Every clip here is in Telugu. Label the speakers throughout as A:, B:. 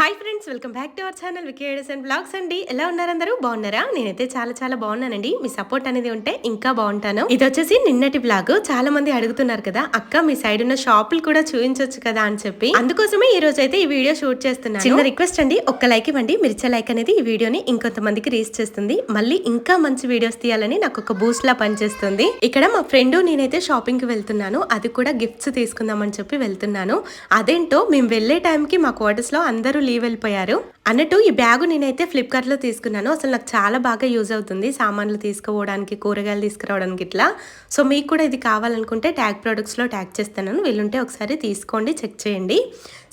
A: Hi friends, welcome back to our channel VKS and blogs అండి. ఎలా ఉన్నారు అందరూ? బాగున్నారా? నేనైతే చాలా బాగున్నానండి. మీ సపోర్ట్ అనేది ఉంటే ఇంకా బాగుంటాను. ఇది వచ్చేసి నిన్నటి బ్లాగ్. చాలా మంది అడుగుతున్నారు కదా, అక్క మీ సైడ్ ఉన్న షాపులు కూడా చూపించొచ్చు కదా అని చెప్పి, అందుకోసమే ఈ రోజు అయితే ఈ వీడియో షూట్ చేస్తున్నాను. చిన్న రిక్వెస్ట్ అండి, ఒక్క లైక్ ఇవ్వండి. మీరు ఇచ్చే లైక్ అనేది ఈ వీడియోని ఇంకొంతమందికి రీచ్ చేస్తుంది. మళ్ళీ ఇంకా మంచి వీడియోస్ తీయాలని నాకు ఒక బూస్ట్ లా పనిచేస్తుంది. ఇక్కడ మా ఫ్రెండ్ నేనైతే షాపింగ్ కి వెళ్తున్నాను. అది కూడా గిఫ్ట్స్ తీసుకుందామని చెప్పి వెళ్తున్నాను. అదేంటో మేము వెళ్లే టైంకి మా క్వార్టర్స్ లో అందరూ లీవ్ వెళ్ళిపోయారు అన్నట్టు. ఈ బ్యాగ్ నేనైతే ఫ్లిప్కార్ట్ లో తీసుకున్నాను. అసలు నాకు చాలా బాగా యూజ్ అవుతుంది, సామాన్లు తీసుకుపోవడానికి, కూరగాయలు తీసుకురావడానికి ఇట్లా. సో మీకు కూడా ఇది కావాలనుకుంటే ట్యాగ్ ప్రొడక్ట్స్ లో ట్యాగ్ చేస్తాను, వీళ్ళుంటే ఒకసారి తీసుకోండి, చెక్ చేయండి.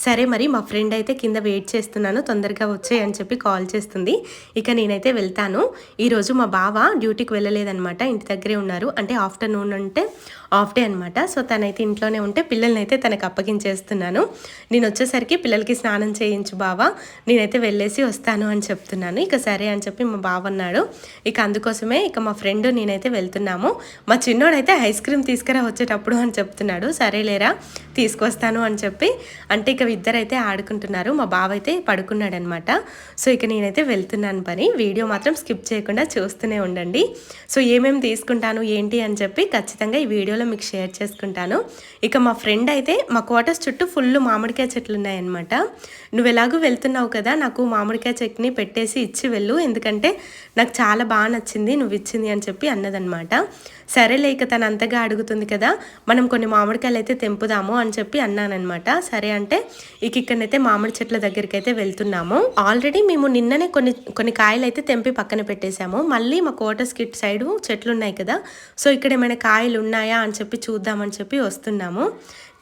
A: సరే మరి మా ఫ్రెండ్ అయితే కింద వెయిట్ చేస్తున్నాను, తొందరగా వచ్చాయి అని చెప్పి కాల్ చేస్తుంది. ఇక నేనైతే వెళ్తాను. ఈరోజు మా బావ డ్యూటీకి వెళ్ళలేదనమాట, ఇంటి దగ్గరే ఉన్నారు. అంటే ఆఫ్టర్నూన్ అంటే ఆఫ్ డే అనమాట. సో తనైతే ఇంట్లోనే ఉంటే పిల్లల్ని అయితే తనకు అప్పగించేస్తున్నాను. నేను వచ్చేసరికి పిల్లలకి స్నానం చేయించు బావా, నేనైతే వెళ్ళేసి వస్తాను అని చెప్తున్నాను. ఇక సరే అని చెప్పి మా బావ అన్నాడు. ఇక అందుకోసమే ఇక మా ఫ్రెండ్ నేనైతే వెళ్తున్నాము. మా చిన్నోడైతే ఐస్ క్రీమ్ తీసుకురా వచ్చేటప్పుడు అని చెప్తున్నాడు. సరేలేరా తీసుకొస్తాను అని చెప్పి, అంటే ఇక ఇద్దరైతే ఆడుకుంటున్నారు. మా బావ అయితే పడుకున్నాడు అనమాట. సో ఇక నేనైతే వెళ్తున్నాను పని. వీడియో మాత్రం స్కిప్ చేయకుండా చూస్తూనే ఉండండి. సో ఏమేమి తీసుకుంటాను ఏంటి అని చెప్పి ఖచ్చితంగా ఈ వీడియోలో మీకు షేర్ చేసుకుంటాను. ఇక మా ఫ్రెండ్ అయితే మా క్వార్టర్స్ చుట్టూ ఫుల్ మామిడికాయ చెట్లు ఉన్నాయన్నమాట. నువ్వు ఎలాగూ వెళ్తున్నావు కదా, నాకు మామిడికాయ చెట్టుని పెట్టేసి ఇచ్చి వెళ్ళు, ఎందుకంటే నాకు చాలా బాగా నచ్చింది నువ్వు ఇచ్చింది అని చెప్పి అన్నదనమాట. సరేలే ఇక తను అంతగా అడుగుతుంది కదా, మనం కొన్ని మామిడికాయలు అయితే తెంపుదాము అని చెప్పి అన్నానమాట. సరే అంటే ఇక ఇక్కడనైతే మామిడి చెట్ల దగ్గరికి అయితే వెళ్తున్నాము. ఆల్రెడీ మేము నిన్ననే కొన్ని కాయలు అయితే తెంపి పక్కన పెట్టేశాము. మళ్ళీ మా క్వార్టర్స్ కిట్ సైడ్ చెట్లు ఉన్నాయి కదా, సో ఇక్కడ ఏమైనా కాయలు ఉన్నాయా అని చెప్పి చూద్దామని చెప్పి వస్తున్నాము.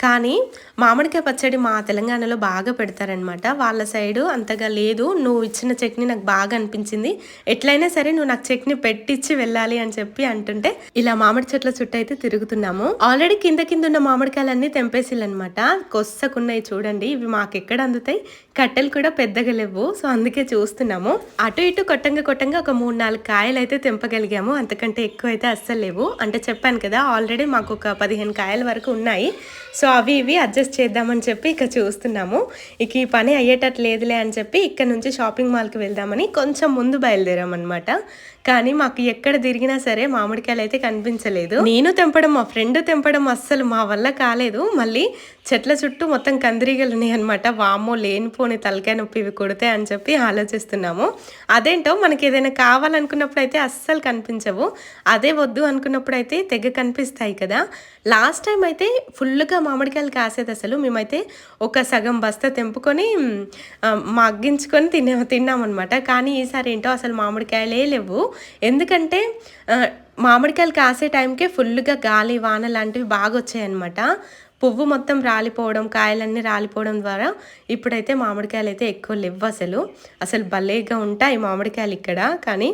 A: కానీ మామిడికాయ పచ్చడి మా తెలంగాణలో బాగా పెడతారనమాట, వాళ్ళ సైడు అంతగా లేదు. నువ్వు ఇచ్చిన చట్నీ నాకు బాగా అనిపించింది, ఎట్లయినా సరే నువ్వు నాకు చట్నీ పెట్టించి వెళ్ళాలి అని చెప్పి అంటుంటే ఇలా మామిడి చెట్ల చుట్టూ అయితే తిరుగుతున్నాము. ఆల్రెడీ కింద ఉన్న మామిడికాయలన్నీ తెంపేసిల్లనమాట. కొස්සకున్నాయి చూడండి, ఇవి మాకు ఎక్కడ అందుతాయి, కట్టెలు కూడా పెద్దగా లేవు. సో అందుకే చూస్తున్నాము. అటు ఇటు కొట్టంగా ఒక 3-4 కాయలు అయితే తెంపగలిగాము, అంతకంటే ఎక్కువ అయితే అస్సలు లేవు. అంటే చెప్పాను కదా, ఆల్రెడీ మాకు ఒక 15 కాయల వరకు ఉన్నాయి. సో అవి ఇవి అడ్జస్ట్ చేద్దామని చెప్పి ఇక చూస్తున్నాము. ఇక ఈ పని అయ్యేటట్టు లేదులే అని చెప్పి ఇక్కడ నుంచి షాపింగ్ మాల్కి వెళ్దామని కొంచెం ముందు బయలుదేరామన్నమాట. కానీ మాకు ఎక్కడ తిరిగినా సరే మామిడికాయలు అయితే కనిపించలేదు. నేను తెంపడం, మా ఫ్రెండ్ తెంపడం అస్సలు మా వల్ల కాలేదు. మళ్ళీ చెట్ల చుట్టూ మొత్తం కందిరీగలు ఉన్నాయి అనమాట. వామ్మో లేనిపోని తలకాయ నొప్పి ఇవి కొడితే అని చెప్పి ఆలోచిస్తున్నాము. అదేంటో మనకి ఏదైనా కావాలనుకున్నప్పుడు అయితే అస్సలు కనిపించవు, అదే వద్దు అనుకున్నప్పుడు అయితే తెగ కనిపిస్తాయి కదా. లాస్ట్ టైం అయితే ఫుల్గా మామిడికాయలు కాసేది, అసలు మేమైతే ఒక సగం బస్తా తెంపుకొని మగ్గించుకొని తిన్నామన్నమాట. కానీ ఈసారి ఏంటో అసలు మామిడికాయలే లేవు. ఎందుకంటే మామిడికాయలు కాసే టైంకే ఫుల్గా గాలి వాన లాంటివి బాగా వచ్చాయన్నమాట. పువ్వు మొత్తం రాలిపోవడం, కాయలన్నీ రాలిపోవడం ద్వారా ఇప్పుడైతే మామిడికాయలు అయితే ఎక్కువ లేవు. అసలు భలేగా ఉంటాయి మామిడికాయలు ఇక్కడ. కానీ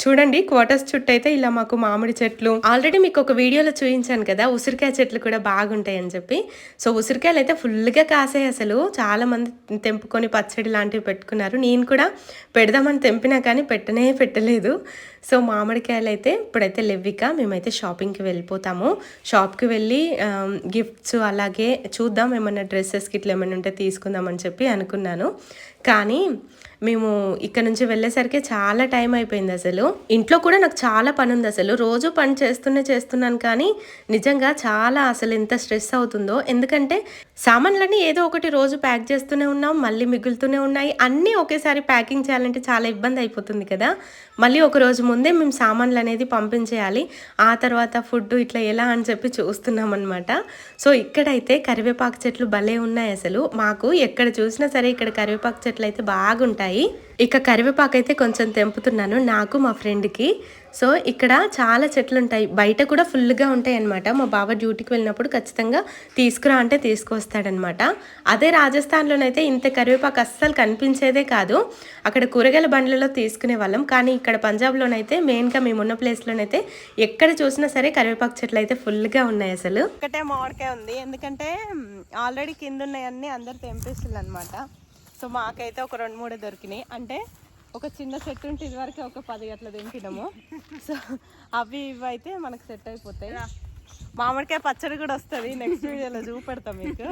A: చూడండి, క్వార్టర్స్ చుట్టూ అయితే ఇలా మాకు మామిడి చెట్లు, ఆల్రెడీ మీకు ఒక వీడియోలో చూపించాను కదా ఉసిరికాయ చెట్లు కూడా బాగుంటాయి అని చెప్పి. సో ఉసిరికాయలు అయితే ఫుల్గా కాసాయి. అసలు చాలా మంది తెంపుకొని పచ్చడి లాంటివి పెట్టుకున్నారు. నేను కూడా పెడదామని తెంపినా కానీ పెట్టలేదు. సో మామిడికాయలు అయితే ఇప్పుడైతే లెవ్విక. మేమైతే షాపింగ్కి వెళ్ళిపోతాము. షాప్కి వెళ్ళి గిఫ్ట్స్ అలాగే చూద్దాం, ఏమన్నా డ్రెస్సెస్కి ఇట్లా ఏమైనా ఉంటే తీసుకుందామని చెప్పి అనుకున్నాను. కానీ మేము ఇక్కడ నుంచి వెళ్ళేసరికి చాలా టైం అయిపోయింది. అసలు ఇంట్లో కూడా నాకు చాలా పని ఉంది. అసలు రోజు పని చేస్తున్నాను, కానీ నిజంగా చాలా అసలు ఎంత స్ట్రెస్ అవుతుందో. ఎందుకంటే సామాన్లన్నీ ఏదో ఒకటి రోజు ప్యాక్ చేస్తూనే ఉన్నాం, మళ్ళీ మిగులుతూనే ఉన్నాయి. అన్నీ ఒకేసారి ప్యాకింగ్ చేయాలంటే చాలా ఇబ్బంది అయిపోతుంది కదా. మళ్ళీ ఒక రోజు ముందే మేము సామాన్లు అనేది పంపించేయాలి, ఆ తర్వాత ఫుడ్ ఇట్లా ఎలా అని చెప్పి చూస్తున్నాం అనమాట. సో ఇక్కడైతే కరివేపాకు చెట్లు భలే ఉన్నాయి. అసలు మాకు ఎక్కడ చూసినా సరే ఇక్కడ కరివేపాకు చెట్లు అయితే బాగుంటాయి. ఇక కరివేపాకు అయితే కొంచెం తెంపుతున్నాను నాకు మా ఫ్రెండ్కి. సో ఇక్కడ చాలా చెట్లు ఉంటాయి, బయట కూడా ఫుల్గా ఉంటాయి అనమాట. మా బావ డ్యూటీకి వెళ్ళినప్పుడు ఖచ్చితంగా తీసుకురా అంటే తీసుకొస్తాడనమాట. అదే రాజస్థాన్లోనైతే ఇంత కరివేపాకు అస్సలు కనిపించేదే కాదు, అక్కడ కూరగాయల బండ్లలో తీసుకునే వాళ్ళం. కానీ ఇక్కడ పంజాబ్లోనైతే మెయిన్గా మేమున్న ప్లేస్లోనైతే ఎక్కడ చూసినా సరే కరివేపాకు చెట్లు అయితే ఫుల్గా ఉన్నాయి. అసలు ఒకటే మామిడికాయ ఉంది, ఎందుకంటే ఆల్రెడీ కింద ఉన్నాయన్నీ అందరు తెంపేస్తున్నారు అనమాట. సో మాకైతే ఒక 2-3 దొరికినాయి. అంటే ఒక చిన్న సెట్ ఉంటే ఇదివరకు ఒక 10 అట్లా తింటున్నాము. సో అవి ఇవి అయితే మనకు సెట్ అయిపోతాయి. మామిడికాయ పచ్చడి కూడా వస్తుంది, నెక్స్ట్ వీడియోలో చూపెడతాం మీకు.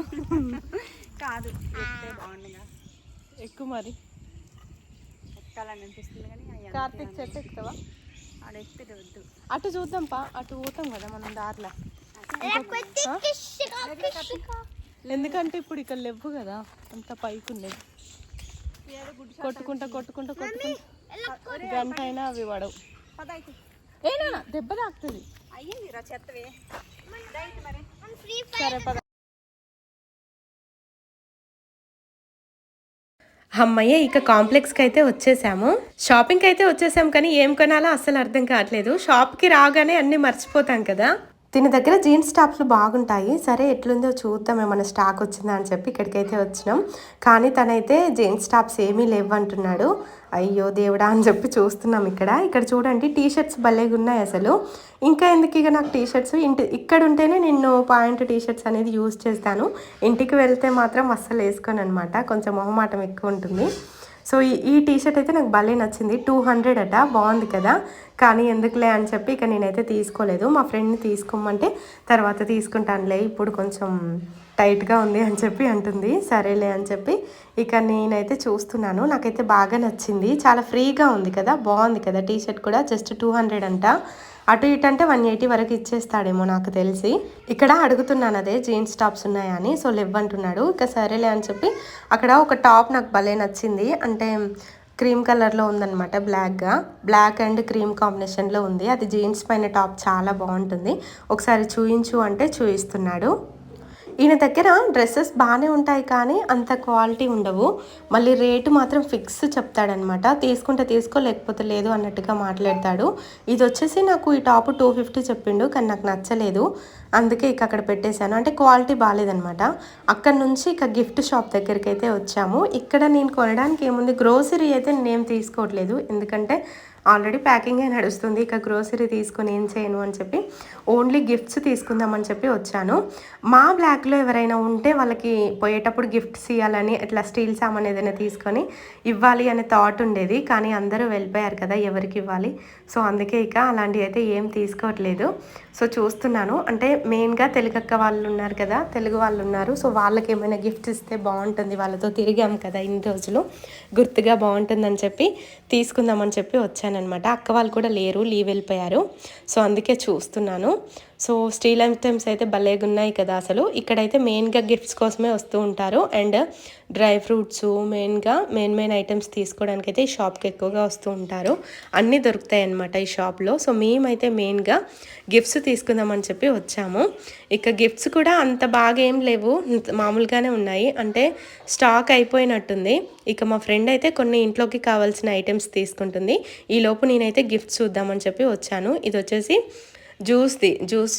A: కాదు ఎక్కువ మరి
B: ఎక్కాలని అనిపిస్తుంది కానీ
A: కార్తీక్ చెట్టు ఎక్కుతావా?
B: ఆడ ఎక్కితే వద్దు.
A: అటు చూద్దాం పా, అటు పోతాం కదా మనం దారిలో. ఎందుకంటే ఇప్పుడు ఇక్కడ లేవు కదా, అంత పైకి ఉండేది. కొట్టుకుంటా కొట్టుకుంటా కొట్టుకుంటా గంట అయినా అవి పడవు. ఏనా దెబ్బ తాకుతుంది. సరే పద. అమ్మయ్య, ఇక కాంప్లెక్స్కి అయితే వచ్చేసాము. షాపింగ్కి అయితే వచ్చేసాము, కానీ ఏం కొనాలో అస్సలు అర్థం కావట్లేదు. షాప్కి రాగానే అన్నీ మర్చిపోతాం కదా. దీని దగ్గర జీన్స్ టాప్లు బాగుంటాయి. సరే ఎట్లుందో చూద్దాం, ఏమైనా స్టాక్ వచ్చిందా అని చెప్పి ఇక్కడికైతే వచ్చినాం. కానీ తనైతే జీన్స్ టాప్స్ ఏమీ లేవు అంటున్నాడు. అయ్యో దేవుడా అని చెప్పి చూస్తున్నాం. ఇక్కడ చూడండి, టీ షర్ట్స్ భలేగా ఉన్నాయి అసలు. ఇంకా ఎందుకు ఇక నాకు టీ షర్ట్స్ ఇక్కడ ఉంటేనే నేను పాయింట్ టీ షర్ట్స్ అనేది యూజ్ చేస్తాను. ఇంటికి వెళ్తే మాత్రం అస్సలు వేసుకోను అనమాట, కొంచెం మొహమాటం ఎక్కువ ఉంటుంది. సో ఈ టీ షర్ట్ అయితే నాకు భలే నచ్చింది. 200 అట, బాగుంది కదా. కానీ ఎందుకులే అని చెప్పి ఇక నేనైతే తీసుకోలేదు. మా ఫ్రెండ్ని తీసుకోమంటే తర్వాత తీసుకుంటానులే, ఇప్పుడు కొంచెం టైట్గా ఉంది అని చెప్పి అంటుంది. సరేలే అని చెప్పి ఇక నేనైతే చూస్తున్నాను. నాకైతే బాగా నచ్చింది, చాలా ఫ్రీగా ఉంది కదా, బాగుంది కదా. టీ షర్ట్ కూడా జస్ట్ 200 అంట. అటు ఇటు అంటే 180 వరకు ఇచ్చేస్తాడేమో నాకు తెలిసి. ఇక్కడ అడుగుతున్నాను అదే జీన్స్ టాప్స్ ఉన్నాయా అని. సో లేవంటున్నాడు. ఇక సరేలే అని చెప్పి అక్కడ ఒక టాప్ నాకు భలే నచ్చింది. అంటే క్రీమ్ కలర్లో ఉందన్నమాట, బ్లాక్ అండ్ క్రీమ్ కాంబినేషన్లో ఉంది. అది జీన్స్ పైన టాప్ చాలా బాగుంటుంది. ఒకసారి చూయించు అంటే చూయిస్తున్నాడు. ఈయన దగ్గర డ్రెస్సెస్ బాగానే ఉంటాయి కానీ అంత క్వాలిటీ ఉండవు. మళ్ళీ రేటు మాత్రం ఫిక్స్ చెప్తాడనమాట. తీసుకుంటే తీసుకో, లేకపోతే లేదు అన్నట్టుగా మాట్లాడతాడు. ఇది వచ్చేసి నాకు ఈ టాప్ 250 చెప్పిండు, కానీ నాకు నచ్చలేదు. అందుకే ఇక అక్కడ పెట్టేశాను. అంటే క్వాలిటీ బాగాలేదనమాట. అక్కడ నుంచి ఇక గిఫ్ట్ షాప్ దగ్గరికి అయితే వచ్చాము. ఇక్కడ నేను కొనడానికి ఏముంది, గ్రోసరీ అయితే నేనేం తీసుకోవట్లేదు, ఎందుకంటే ఆల్రెడీ ప్యాకింగే నడుస్తుంది. ఇక గ్రోసరీ తీసుకొని ఏం చేయను అని చెప్పి ఓన్లీ గిఫ్ట్స్ తీసుకుందామని చెప్పి వచ్చాను. మా బ్లాక్లో ఎవరైనా ఉంటే వాళ్ళకి పోయేటప్పుడు గిఫ్ట్స్ ఇవ్వాలని, ఇట్లా స్టీల్ సామాన్ ఏదైనా తీసుకొని ఇవ్వాలి అనే థాట్ ఉండేది. కానీ అందరూ వెళ్ళిపోయారు కదా, ఎవరికి ఇవ్వాలి. సో అందుకే ఇక అలాంటివి అయితే ఏం తీసుకోవట్లేదు. సో చూస్తున్నాను, అంటే మెయిన్గా తెలుగక్క వాళ్ళు ఉన్నారు కదా, తెలుగు వాళ్ళు ఉన్నారు. సో వాళ్ళకి ఏమైనా గిఫ్ట్స్ ఇస్తే బాగుంటుంది, వాళ్ళతో తిరిగాం కదా ఇన్ని రోజులు, గుర్తుగా బాగుంటుందని చెప్పి తీసుకుందామని చెప్పి వచ్చానమాట. అక్క వాళ్ళు కూడా లేరు, లీవ్ వెళ్ళిపోయారు. సో అందుకే చూస్తున్నాను. సో స్టీల్ ఐటమ్స్ అయితే భలేగా ఉన్నాయి కదా అసలు. ఇక్కడైతే మెయిన్గా గిఫ్ట్స్ కోసమే వస్తూ ఉంటారు. And dry fruits main items తీసుకోవడానికి అయితే ఈ షాప్కి ఎక్కువగా వస్తూ ఉంటారు. అన్నీ దొరుకుతాయి అన్నమాట ఈ షాప్లో. సో మేమైతే మెయిన్గా గిఫ్ట్స్ తీసుకుందామని చెప్పి వచ్చాము. ఇక గిఫ్ట్స్ కూడా అంత బాగా ఏం లేవు, మామూలుగానే ఉన్నాయి. అంటే స్టాక్ అయిపోయినట్టుంది. ఇక మా ఫ్రెండ్ అయితే కొన్ని ఇంట్లోకి కావాల్సిన ఐటమ్స్ తీసుకుంటుంది. ఈలోపు నేనైతే గిఫ్ట్స్ చూద్దామని చెప్పి వచ్చాను. ఇది వచ్చేసి జ్యూస్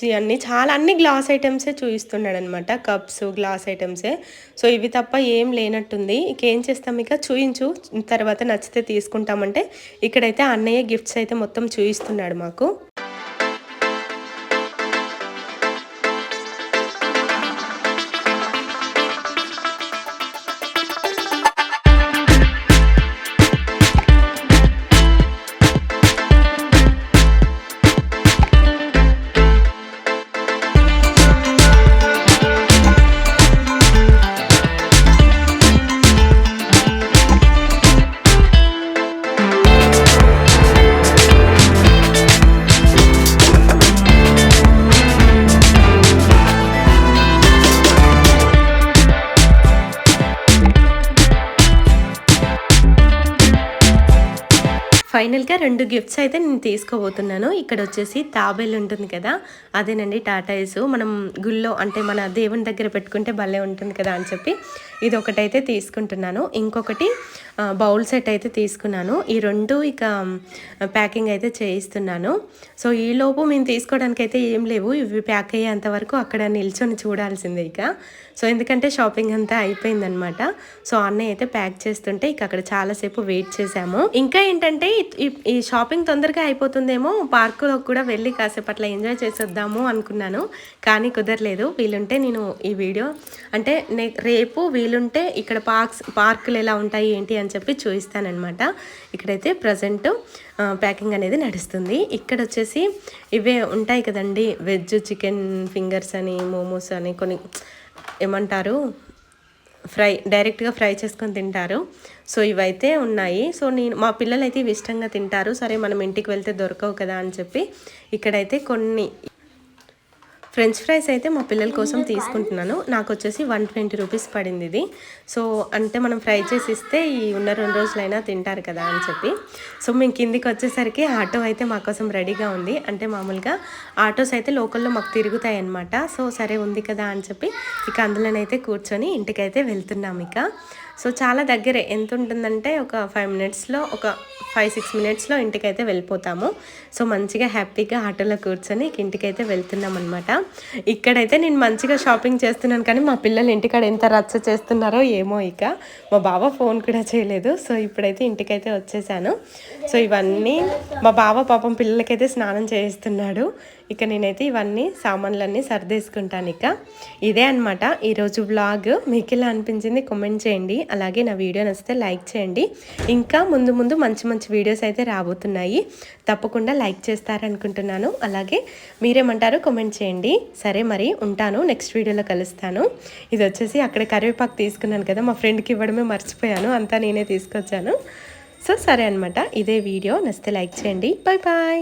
A: అన్ని గ్లాస్ ఐటమ్సే చూపిస్తున్నాడు అనమాట. Cups, glass ఐటమ్సే. సో ఇవి తప్ప ఏం లేనట్టుంది. ఇంకేం చేస్తాం, ఇక చూయించు, తర్వాత నచ్చితే తీసుకుంటామంటే ఇక్కడైతే అన్నయ్య గిఫ్ట్స్ అయితే మొత్తం చూపిస్తున్నాడు మాకు. ఫైనల్గా 2 గిఫ్ట్స్ అయితే నేను తీసుకోబోతున్నాను. ఇక్కడ వచ్చేసి తాబేలు ఉంటుంది కదా, అదేనండి టాటాయిస్. మనం గుళ్ళో అంటే మన దేవుని దగ్గర పెట్టుకుంటే భలే ఉంటుంది కదా అని చెప్పి ఇది ఒకటైతే తీసుకుంటున్నాను. ఇంకొకటి బౌల్ సెట్ అయితే తీసుకున్నాను. ఈ 2 ఇక ప్యాకింగ్ అయితే చేయిస్తున్నాను. సో ఈలోపు మేము తీసుకోవడానికి అయితే ఏం లేవు, ఇవి ప్యాక్ అయ్యేంత వరకు అక్కడ నిల్చొని చూడాల్సిందే ఇక. సో ఎందుకంటే షాపింగ్ అంతా అయిపోయిందనమాట. సో అన్నయ్య అయితే ప్యాక్ చేస్తుంటే ఇక అక్కడ చాలాసేపు వెయిట్ చేసాము. ఇంకా ఏంటంటే ఈ షాపింగ్ తొందరగా అయిపోతుందేమో, పార్కులో కూడా వెళ్ళి కాసేపు అట్లా ఎంజాయ్ చేసేద్దాము అనుకున్నాను. కానీ కుదరలేదు. వీలుంటే నేను ఈ వీడియో అంటే రేపు వీలుంటే ఇక్కడ పార్కులు ఎలా ఉంటాయి ఏంటి అని చెప్పి చూపిస్తానమాట. ఇక్కడైతే ప్రజెంట్ ప్యాకింగ్ అనేది నడుస్తుంది. ఇక్కడ వచ్చేసి ఇవే ఉంటాయి కదండి, వెజ్ చికెన్ ఫింగర్స్ అని, మోమోస్ అని, కొన్ని ఏమంటారు డైరెక్ట్గా ఫ్రై చేసుకొని తింటారు. సో ఇవైతే ఉన్నాయి. సో మా పిల్లలు అయితే ఇవి ఇష్టంగా తింటారు. సరే మనం ఇంటికి వెళ్తే దొరకవు కదా అని చెప్పి ఇక్కడైతే కొన్ని ఫ్రెంచ్ ఫ్రైస్ అయితే మా పిల్లల కోసం తీసుకుంటున్నాను. నాకు వచ్చేసి 120 రూపీస్ పడింది ఇది. సో అంటే మనం ఫ్రై చేసి ఇస్తే ఈ ఉన్న 2 రోజులైనా తింటారు కదా అని చెప్పి. సో మేము కిందికి వచ్చేసరికి ఆటో అయితే మా కోసం రెడీగా ఉంది. అంటే మామూలుగా ఆటోస్ అయితే లోకల్లో మాకు తిరుగుతాయి అన్నమాట. సో సరే ఉంది కదా అని చెప్పి ఇక అందులోనైతే కూర్చొని ఇంటికైతే వెళ్తున్నాం ఇక. సో చాలా దగ్గరే, ఎంత ఉంటుందంటే ఒక 5 మినిట్స్లో, ఒక 5-6 మినిట్స్లో ఇంటికైతే వెళ్ళిపోతాము. సో మంచిగా హ్యాపీగా ఆటోలో కూర్చొని ఇంటికైతే వెళ్తున్నాం అనమాట. ఇక్కడైతే నేను మంచిగా షాపింగ్ చేస్తున్నాను, కానీ మా పిల్లలు ఇంటికాడ ఎంత రచ్చ చేస్తున్నారో ఏమో. ఇక మా బావ ఫోన్ కూడా చేయలేదు. సో ఇప్పుడైతే ఇంటికైతే వచ్చేసాను. సో ఇవన్నీ మా బావ పాపం పిల్లలకైతే స్నానం చేయిస్తున్నాడు. ఇక నేనైతే ఇవన్నీ సామాన్లన్నీ సర్దేసుకుంటాను. ఇక ఇదే అనమాట ఈరోజు వ్లాగ్. మీకు ఎలా అనిపించింది కామెంట్ చేయండి. అలాగే నా వీడియో నచ్చితే లైక్ చేయండి. ఇంకా ముందు ముందు మంచి మంచి వీడియోస్ అయితే రాబోతున్నాయి, తప్పకుండా లైక్ చేస్తారనుకుంటున్నాను. అలాగే మీరేమంటారో కామెంట్ చేయండి. సరే మరి ఉంటాను, నెక్స్ట్ వీడియోలో కలుస్తాను. ఇది వచ్చేసి అక్కడ కరివేపాకు తీసుకున్నాను కదా, మా ఫ్రెండ్కి ఇవ్వడమే మర్చిపోయాను, అంతా నేనే తీసుకొచ్చాను. సో సరే అనమాట, ఇదే వీడియో నచ్చితే లైక్ చేయండి. Bye bye.